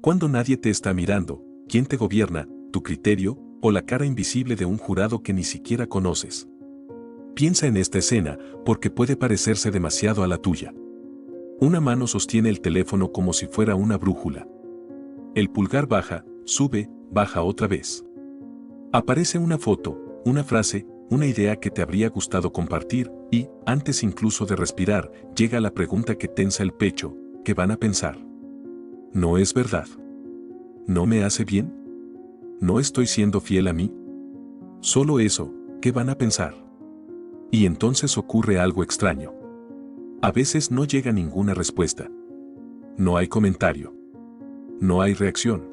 Cuando nadie te está mirando, ¿quién te gobierna, tu criterio o la cara invisible de un jurado que ni siquiera conoces? Piensa en esta escena porque puede parecerse demasiado a la tuya. Una mano sostiene el teléfono como si fuera una brújula. El pulgar baja, sube, baja otra vez. Aparece una foto, una frase, una idea que te habría gustado compartir y, antes incluso de respirar, llega la pregunta que tensa el pecho: ¿qué van a pensar? ¿No es verdad? ¿No me hace bien? ¿No estoy siendo fiel a mí? Solo eso, ¿qué van a pensar? Y entonces ocurre algo extraño. A veces no llega ninguna respuesta. No hay comentario. No hay reacción.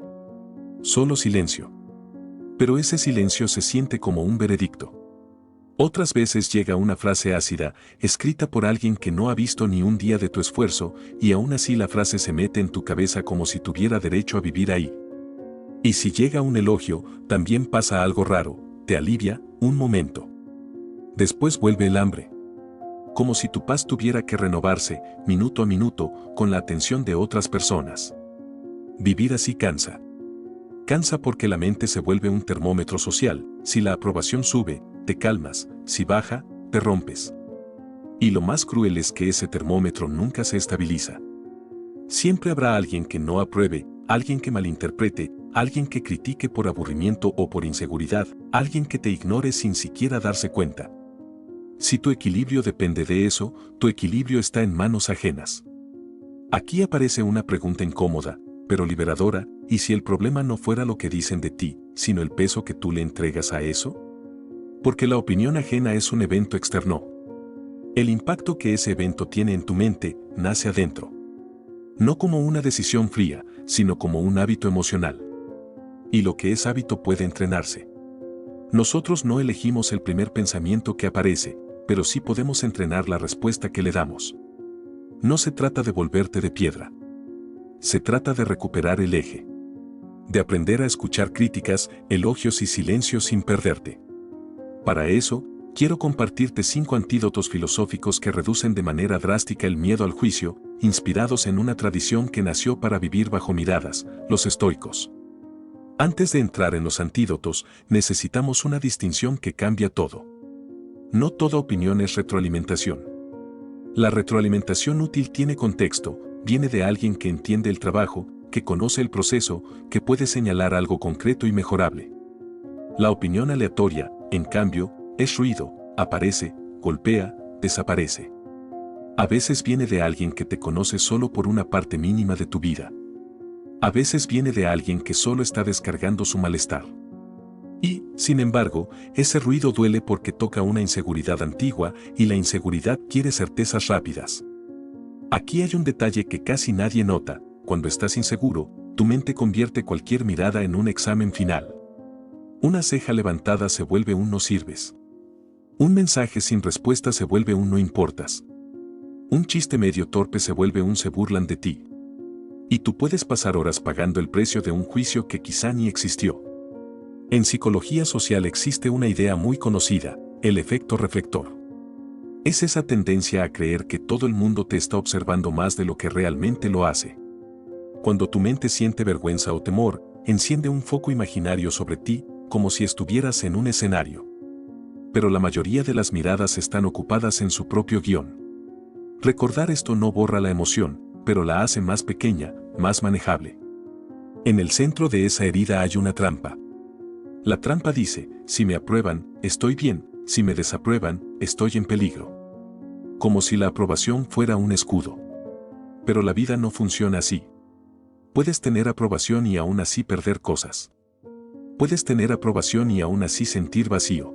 Solo silencio. Pero ese silencio se siente como un veredicto. Otras veces llega una frase ácida, escrita por alguien que no ha visto ni un día de tu esfuerzo, y aún así la frase se mete en tu cabeza como si tuviera derecho a vivir ahí. Y si llega un elogio, también pasa algo raro, te alivia un momento. Después vuelve el hambre. Como si tu paz tuviera que renovarse, minuto a minuto, con la atención de otras personas. Vivir así cansa. Cansa porque la mente se vuelve un termómetro social. Si la aprobación sube, te calmas; si baja, te rompes. Y lo más cruel es que ese termómetro nunca se estabiliza. Siempre habrá alguien que no apruebe, alguien que malinterprete, alguien que critique por aburrimiento o por inseguridad, alguien que te ignore sin siquiera darse cuenta. Si tu equilibrio depende de eso, tu equilibrio está en manos ajenas. Aquí aparece una pregunta incómoda, pero liberadora: ¿y si el problema no fuera lo que dicen de ti, sino el peso que tú le entregas a eso? Porque la opinión ajena es un evento externo. El impacto que ese evento tiene en tu mente nace adentro. No como una decisión fría, sino como un hábito emocional. Y lo que es hábito puede entrenarse. Nosotros no elegimos el primer pensamiento que aparece, pero sí podemos entrenar la respuesta que le damos. No se trata de volverte de piedra. Se trata de recuperar el eje. De aprender a escuchar críticas, elogios y silencios sin perderte. Para eso, quiero compartirte 5 antídotos filosóficos que reducen de manera drástica el miedo al juicio, inspirados en una tradición que nació para vivir bajo miradas: los estoicos. Antes de entrar en los antídotos, necesitamos una distinción que cambia todo. No toda opinión es retroalimentación. La retroalimentación útil tiene contexto, viene de alguien que entiende el trabajo, que conoce el proceso, que puede señalar algo concreto y mejorable. La opinión aleatoria, en cambio, es ruido: aparece, golpea, desaparece. A veces viene de alguien que te conoce solo por una parte mínima de tu vida. A veces viene de alguien que solo está descargando su malestar. Y, sin embargo, ese ruido duele porque toca una inseguridad antigua, y la inseguridad quiere certezas rápidas. Aquí hay un detalle que casi nadie nota: cuando estás inseguro, tu mente convierte cualquier mirada en un examen final. Una ceja levantada se vuelve un no sirves. Un mensaje sin respuesta se vuelve un no importas. Un chiste medio torpe se vuelve un se burlan de ti. Y tú puedes pasar horas pagando el precio de un juicio que quizá ni existió. En psicología social existe una idea muy conocida: el efecto reflector. Es esa tendencia a creer que todo el mundo te está observando más de lo que realmente lo hace. Cuando tu mente siente vergüenza o temor, enciende un foco imaginario sobre ti, como si estuvieras en un escenario. Pero la mayoría de las miradas están ocupadas en su propio guión. Recordar esto no borra la emoción, pero la hace más pequeña, más manejable. En el centro de esa herida hay una trampa. La trampa dice: si me aprueban, estoy bien; si me desaprueban, estoy en peligro. Como si la aprobación fuera un escudo. Pero la vida no funciona así. Puedes tener aprobación y aún así perder cosas. Puedes tener aprobación y aún así sentir vacío.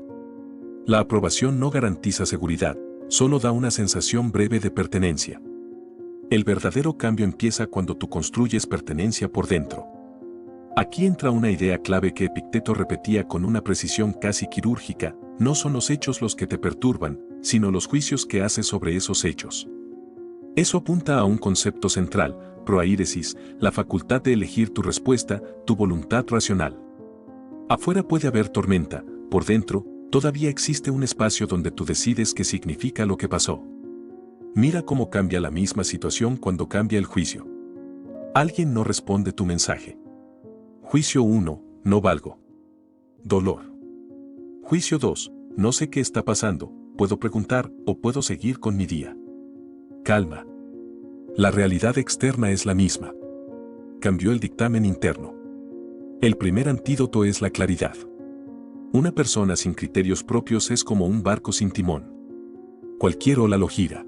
La aprobación no garantiza seguridad, solo da una sensación breve de pertenencia. El verdadero cambio empieza cuando tú construyes pertenencia por dentro. Aquí entra una idea clave que Epicteto repetía con una precisión casi quirúrgica: no son los hechos los que te perturban, sino los juicios que haces sobre esos hechos. Eso apunta a un concepto central: proairesis, la facultad de elegir tu respuesta, tu voluntad racional. Afuera puede haber tormenta, por dentro, todavía existe un espacio donde tú decides qué significa lo que pasó. Mira cómo cambia la misma situación cuando cambia el juicio. Alguien no responde tu mensaje. Juicio 1. No valgo. Dolor. Juicio 2. No sé qué está pasando, puedo preguntar o puedo seguir con mi día. Calma. La realidad externa es la misma. Cambió el dictamen interno. El primer antídoto es la claridad. Una persona sin criterios propios es como un barco sin timón. Cualquier ola lo gira.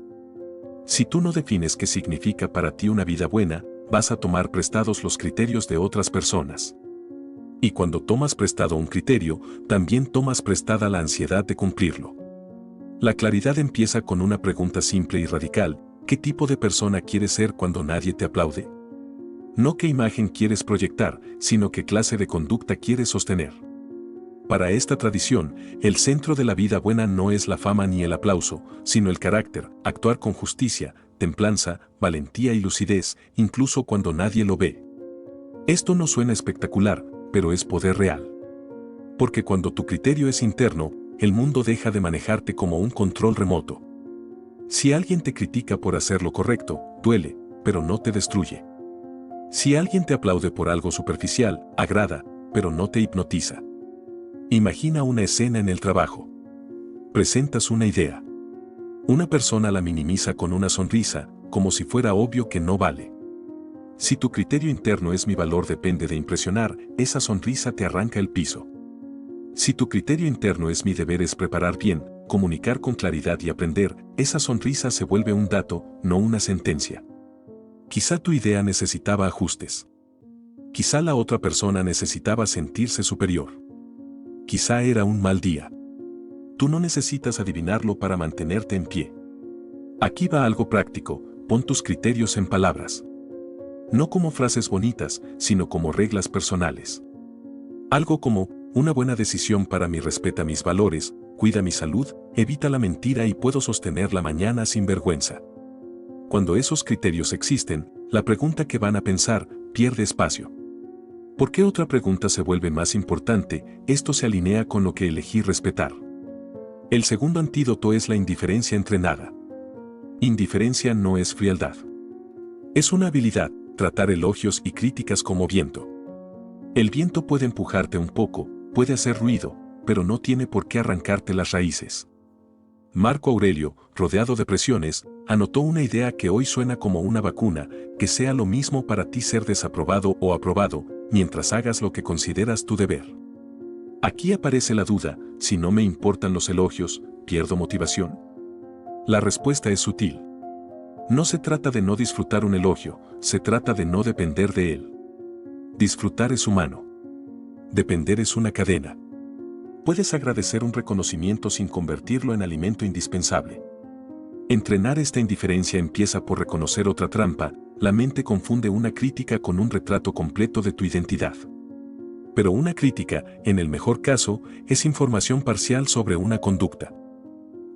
Si tú no defines qué significa para ti una vida buena, vas a tomar prestados los criterios de otras personas. Y cuando tomas prestado un criterio, también tomas prestada la ansiedad de cumplirlo. La claridad empieza con una pregunta simple y radical: ¿qué tipo de persona quieres ser cuando nadie te aplaude? No qué imagen quieres proyectar, sino qué clase de conducta quieres sostener. Para esta tradición, el centro de la vida buena no es la fama ni el aplauso, sino el carácter, actuar con justicia, templanza, valentía y lucidez, incluso cuando nadie lo ve. Esto no suena espectacular, pero es poder real. Porque cuando tu criterio es interno, el mundo deja de manejarte como un control remoto. Si alguien te critica por hacer lo correcto, duele, pero no te destruye. Si alguien te aplaude por algo superficial, agrada, pero no te hipnotiza. Imagina una escena en el trabajo. Presentas una idea. Una persona la minimiza con una sonrisa, como si fuera obvio que no vale. Si tu criterio interno es mi valor depende de impresionar, esa sonrisa te arranca el piso. Si tu criterio interno es mi deber es preparar bien, comunicar con claridad y aprender, esa sonrisa se vuelve un dato, no una sentencia. Quizá tu idea necesitaba ajustes. Quizá la otra persona necesitaba sentirse superior. Quizá era un mal día. Tú no necesitas adivinarlo para mantenerte en pie. Aquí va algo práctico: pon tus criterios en palabras. No como frases bonitas, sino como reglas personales. Algo como: una buena decisión para mí respeta mis valores, cuida mi salud, evita la mentira y puedo sostenerla mañana sin vergüenza. Cuando esos criterios existen, la pregunta que van a pensar pierde espacio. ¿Por qué otra pregunta se vuelve más importante? Esto se alinea con lo que elegí respetar. El segundo antídoto es la indiferencia entrenada. Indiferencia no es frialdad. Es una habilidad, tratar elogios y críticas como viento. El viento puede empujarte un poco, puede hacer ruido, pero no tiene por qué arrancarte las raíces. Marco Aurelio, rodeado de presiones, anotó una idea que hoy suena como una vacuna: que sea lo mismo para ti ser desaprobado o aprobado, mientras hagas lo que consideras tu deber. Aquí aparece la duda: si no me importan los elogios, ¿pierdo motivación? La respuesta es sutil. No se trata de no disfrutar un elogio, se trata de no depender de él. Disfrutar es humano. Depender es una cadena. Puedes agradecer un reconocimiento sin convertirlo en alimento indispensable. Entrenar esta indiferencia empieza por reconocer otra trampa: la mente confunde una crítica con un retrato completo de tu identidad. Pero una crítica, en el mejor caso, es información parcial sobre una conducta.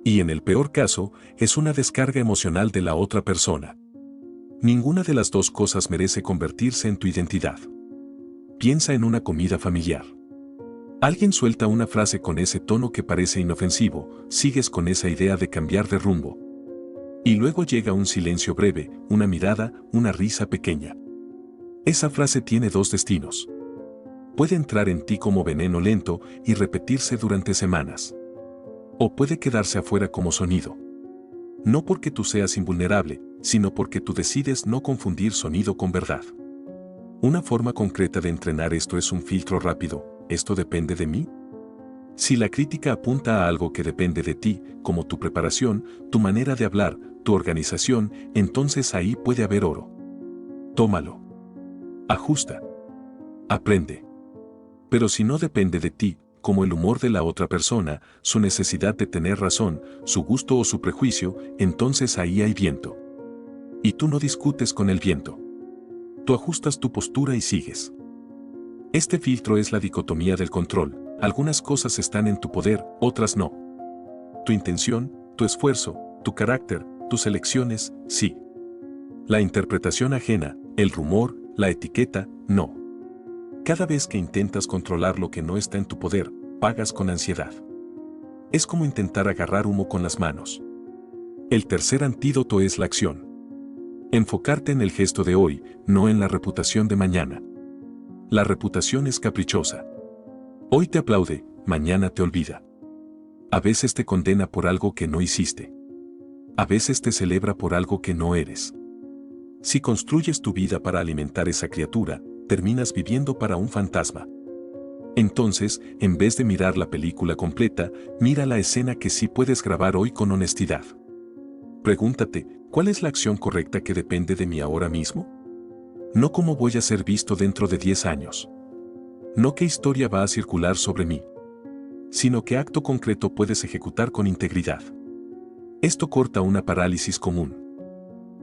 Y en el peor caso, es una descarga emocional de la otra persona. Ninguna de las dos cosas merece convertirse en tu identidad. Piensa en una comida familiar. Alguien suelta una frase con ese tono que parece inofensivo, sigues con esa idea de cambiar de rumbo. Y luego llega un silencio breve, una mirada, una risa pequeña. Esa frase tiene dos destinos. Puede entrar en ti como veneno lento y repetirse durante semanas. O puede quedarse afuera como sonido. No porque tú seas invulnerable, sino porque tú decides no confundir sonido con verdad. Una forma concreta de entrenar esto es un filtro rápido: ¿esto depende de mí? Si la crítica apunta a algo que depende de ti, como tu preparación, tu manera de hablar, tu organización, entonces ahí puede haber oro. Tómalo. Ajusta. Aprende. Pero si no depende de ti, como el humor de la otra persona, su necesidad de tener razón, su gusto o su prejuicio, entonces ahí hay viento. Y tú no discutes con el viento. Tú ajustas tu postura y sigues. Este filtro es la dicotomía del control: algunas cosas están en tu poder, otras no. Tu intención, tu esfuerzo, tu carácter, tus elecciones, sí. La interpretación ajena, el rumor, la etiqueta, no. Cada vez que intentas controlar lo que no está en tu poder, pagas con ansiedad. Es como intentar agarrar humo con las manos. El tercer antídoto es la acción. Enfocarte en el gesto de hoy, no en la reputación de mañana. La reputación es caprichosa. Hoy te aplaude, mañana te olvida. A veces te condena por algo que no hiciste. A veces te celebra por algo que no eres. Si construyes tu vida para alimentar esa criatura, terminas viviendo para un fantasma. Entonces, en vez de mirar la película completa, mira la escena que sí puedes grabar hoy con honestidad. Pregúntate, ¿cuál es la acción correcta que depende de mí ahora mismo? No cómo voy a ser visto dentro de 10 años. No qué historia va a circular sobre mí, sino qué acto concreto puedes ejecutar con integridad. Esto corta una parálisis común.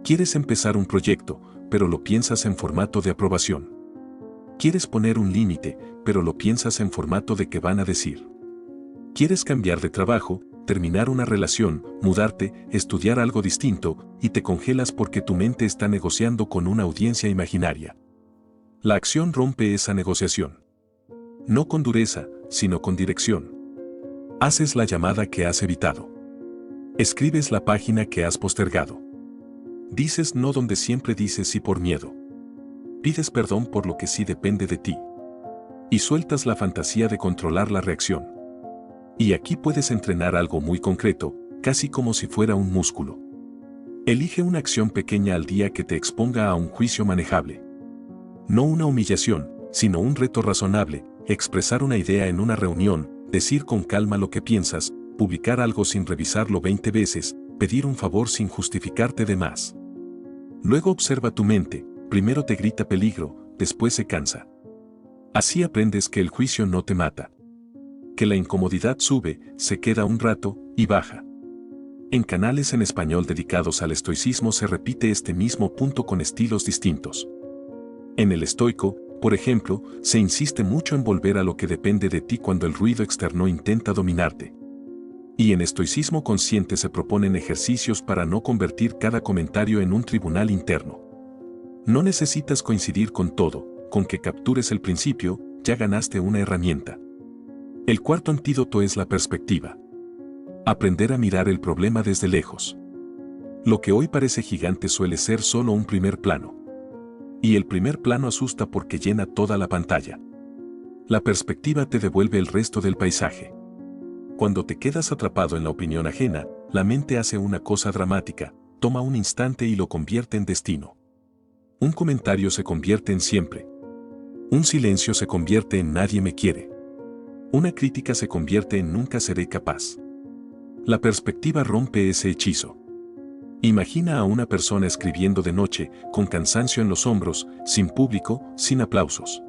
Quieres empezar un proyecto, pero lo piensas en formato de aprobación. Quieres poner un límite, pero lo piensas en formato de qué van a decir. Quieres cambiar de trabajo, terminar una relación, mudarte, estudiar algo distinto, y te congelas porque tu mente está negociando con una audiencia imaginaria. La acción rompe esa negociación. No con dureza, sino con dirección. Haces la llamada que has evitado. Escribes la página que has postergado. Dices no donde siempre dices sí por miedo. Pides perdón por lo que sí depende de ti. Y sueltas la fantasía de controlar la reacción. Y aquí puedes entrenar algo muy concreto, casi como si fuera un músculo. Elige una acción pequeña al día que te exponga a un juicio manejable. No una humillación, sino un reto razonable, expresar una idea en una reunión, decir con calma lo que piensas, publicar algo sin revisarlo 20 veces, pedir un favor sin justificarte de más. Luego observa tu mente, primero te grita peligro, después se cansa. Así aprendes que el juicio no te mata. Que la incomodidad sube, se queda un rato, y baja. En canales en español dedicados al estoicismo se repite este mismo punto con estilos distintos. En el estoico, por ejemplo, se insiste mucho en volver a lo que depende de ti cuando el ruido externo intenta dominarte. Y en estoicismo consciente se proponen ejercicios para no convertir cada comentario en un tribunal interno. No necesitas coincidir con todo, con que captures el principio, ya ganaste una herramienta. El cuarto antídoto es la perspectiva. Aprender a mirar el problema desde lejos. Lo que hoy parece gigante suele ser solo un primer plano. Y el primer plano asusta porque llena toda la pantalla. La perspectiva te devuelve el resto del paisaje. Cuando te quedas atrapado en la opinión ajena, la mente hace una cosa dramática, toma un instante y lo convierte en destino. Un comentario se convierte en siempre. Un silencio se convierte en nadie me quiere. Una crítica se convierte en nunca seré capaz. La perspectiva rompe ese hechizo. Imagina a una persona escribiendo de noche, con cansancio en los hombros, sin público, sin aplausos.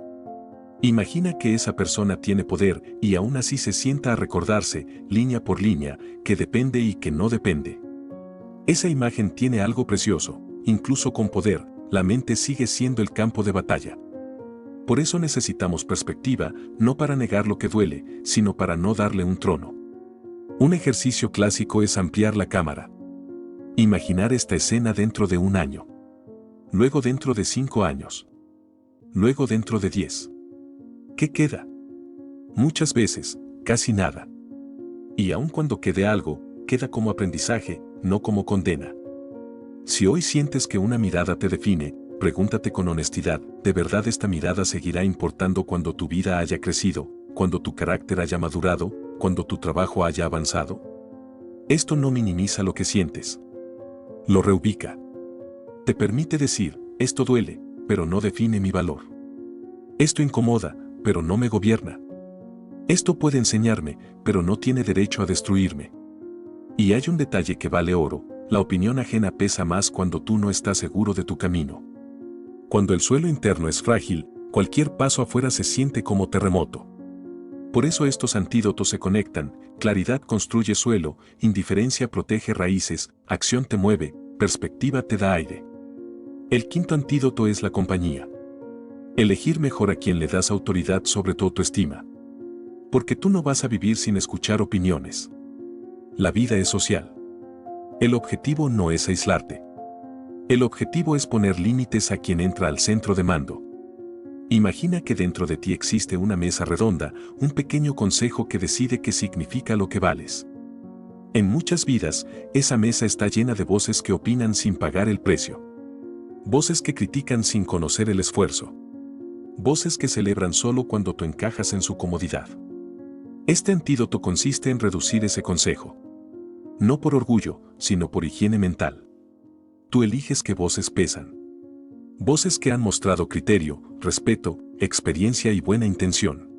Imagina que esa persona tiene poder y aún así se sienta a recordarse, línea por línea, que depende y que no depende. Esa imagen tiene algo precioso, incluso con poder, la mente sigue siendo el campo de batalla. Por eso necesitamos perspectiva, no para negar lo que duele, sino para no darle un trono. Un ejercicio clásico es ampliar la cámara. Imaginar esta escena dentro de 1 año. Luego dentro de 5 años. Luego dentro de 10. ¿Qué queda? Muchas veces, casi nada. Y aun cuando quede algo, queda como aprendizaje, no como condena. Si hoy sientes que una mirada te define, pregúntate con honestidad, ¿de verdad esta mirada seguirá importando cuando tu vida haya crecido, cuando tu carácter haya madurado, cuando tu trabajo haya avanzado? Esto no minimiza lo que sientes. Lo reubica. Te permite decir, esto duele, pero no define mi valor. Esto incomoda, pero no me gobierna. Esto puede enseñarme, pero no tiene derecho a destruirme. Y hay un detalle que vale oro, la opinión ajena pesa más cuando tú no estás seguro de tu camino. Cuando el suelo interno es frágil, cualquier paso afuera se siente como terremoto. Por eso estos antídotos se conectan, claridad construye suelo, indiferencia protege raíces, acción te mueve, perspectiva te da aire. El quinto antídoto es la compañía. Elegir mejor a quien le das autoridad sobre tu autoestima. Porque tú no vas a vivir sin escuchar opiniones. La vida es social. El objetivo no es aislarte. El objetivo es poner límites a quien entra al centro de mando. Imagina que dentro de ti existe una mesa redonda, un pequeño consejo que decide qué significa lo que vales. En muchas vidas, esa mesa está llena de voces que opinan sin pagar el precio. Voces que critican sin conocer el esfuerzo. Voces que celebran solo cuando tú encajas en su comodidad. Este antídoto consiste en reducir ese consejo. No por orgullo, sino por higiene mental. Tú eliges qué voces pesan. Voces que han mostrado criterio, respeto, experiencia y buena intención.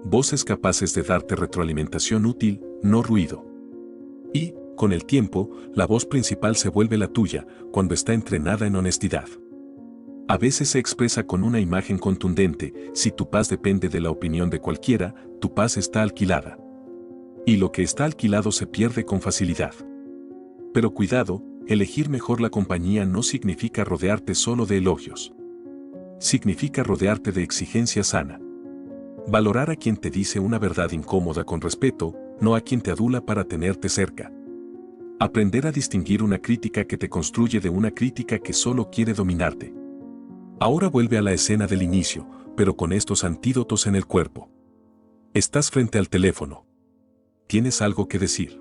Voces capaces de darte retroalimentación útil, no ruido. Y, con el tiempo, la voz principal se vuelve la tuya, cuando está entrenada en honestidad. A veces se expresa con una imagen contundente: si tu paz depende de la opinión de cualquiera, tu paz está alquilada. Y lo que está alquilado se pierde con facilidad. Pero cuidado, elegir mejor la compañía no significa rodearte solo de elogios. Significa rodearte de exigencia sana. Valorar a quien te dice una verdad incómoda con respeto, no a quien te adula para tenerte cerca. Aprender a distinguir una crítica que te construye de una crítica que solo quiere dominarte. Ahora vuelve a la escena del inicio, pero con estos antídotos en el cuerpo. Estás frente al teléfono. Tienes algo que decir.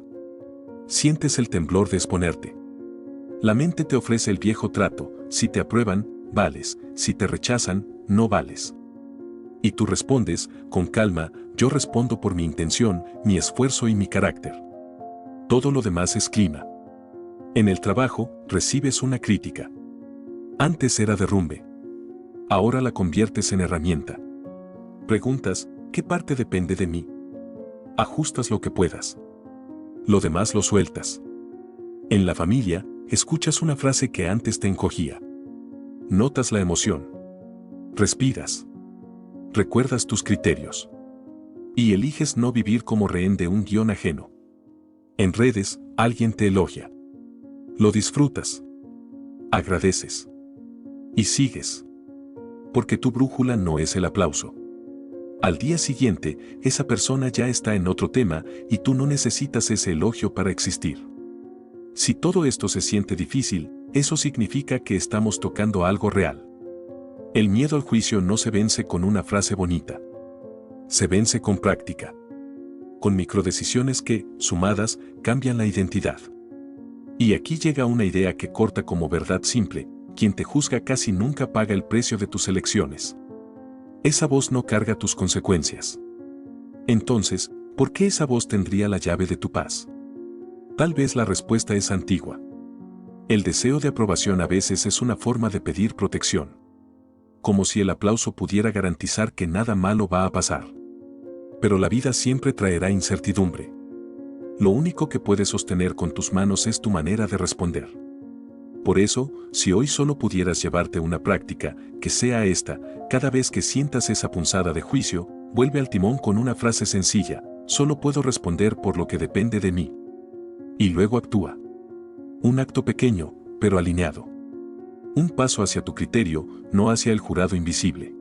Sientes el temblor de exponerte. La mente te ofrece el viejo trato: si te aprueban, vales; si te rechazan, no vales. Y tú respondes, con calma: yo respondo por mi intención, mi esfuerzo y mi carácter. Todo lo demás es clima. En el trabajo, recibes una crítica. Antes era derrumbe. Ahora la conviertes en herramienta. Preguntas: ¿qué parte depende de mí? Ajustas lo que puedas. Lo demás lo sueltas. En la familia, escuchas una frase que antes te encogía. Notas la emoción. Respiras. Recuerdas tus criterios. Y eliges no vivir como rehén de un guión ajeno. En redes, alguien te elogia. Lo disfrutas. Agradeces. Y sigues. Porque tu brújula no es el aplauso. Al día siguiente, esa persona ya está en otro tema y tú no necesitas ese elogio para existir. Si todo esto se siente difícil, eso significa que estamos tocando algo real. El miedo al juicio no se vence con una frase bonita. Se vence con práctica. Con microdecisiones que, sumadas, cambian la identidad. Y aquí llega una idea que corta como verdad simple: quien te juzga casi nunca paga el precio de tus elecciones. Esa voz no carga tus consecuencias. Entonces, ¿por qué esa voz tendría la llave de tu paz? Tal vez la respuesta es antigua. El deseo de aprobación a veces es una forma de pedir protección. Como si el aplauso pudiera garantizar que nada malo va a pasar. Pero la vida siempre traerá incertidumbre. Lo único que puedes sostener con tus manos es tu manera de responder. Por eso, si hoy solo pudieras llevarte una práctica, que sea esta: cada vez que sientas esa punzada de juicio, vuelve al timón con una frase sencilla: solo puedo responder por lo que depende de mí. Y luego actúa. Un acto pequeño, pero alineado. Un paso hacia tu criterio, no hacia el jurado invisible.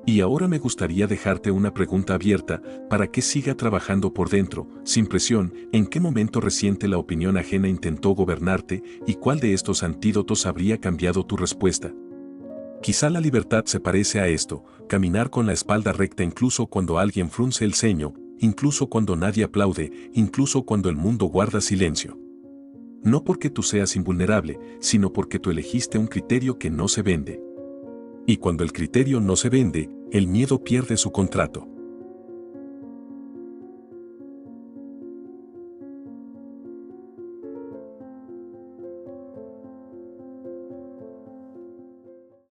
Y ahora me gustaría dejarte una pregunta abierta, para que siga trabajando por dentro, sin presión: ¿en qué momento reciente la opinión ajena intentó gobernarte, y cuál de estos antídotos habría cambiado tu respuesta? Quizá la libertad se parece a esto: caminar con la espalda recta incluso cuando alguien frunce el ceño, incluso cuando nadie aplaude, incluso cuando el mundo guarda silencio. No porque tú seas invulnerable, sino porque tú elegiste un criterio que no se vende. Y cuando el criterio no se vende, el miedo pierde su contrato.